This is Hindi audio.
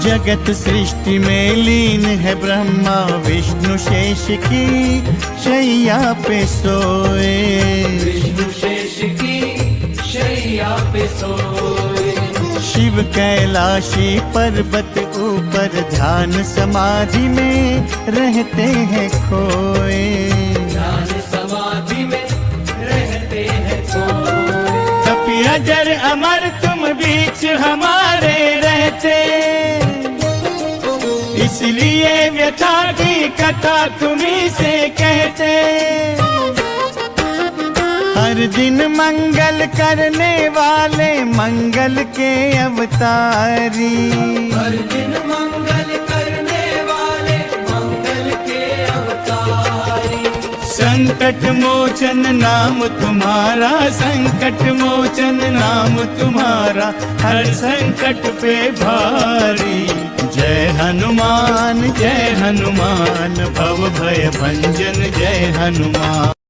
जगत सृष्टि में लीन है ब्रह्मा विष्णु शेष की शैया पे सोए। विष्णु शेष की शैया पे सोए। शिव कैलाशी पर्वत ऊपर ध्यान समाधि में रहते हैं खोए। ध्यान समाधि में रहते हैं खोए। कपि अजर अमर तुम बीच हमारे रहते, इसलिए व्यथा की कथा तुम्ही से कहते। हर दिन मंगल करने वाले मंगल के अवतारी। हर दिन मंगल करने वाले मंगल के अवतारी। संकट मोचन नाम तुम्हारा, संकट मोचन नाम तुम्हारा, हर संकट पे भारी। जय हनुमान भव भय भंजन जय हनुमान।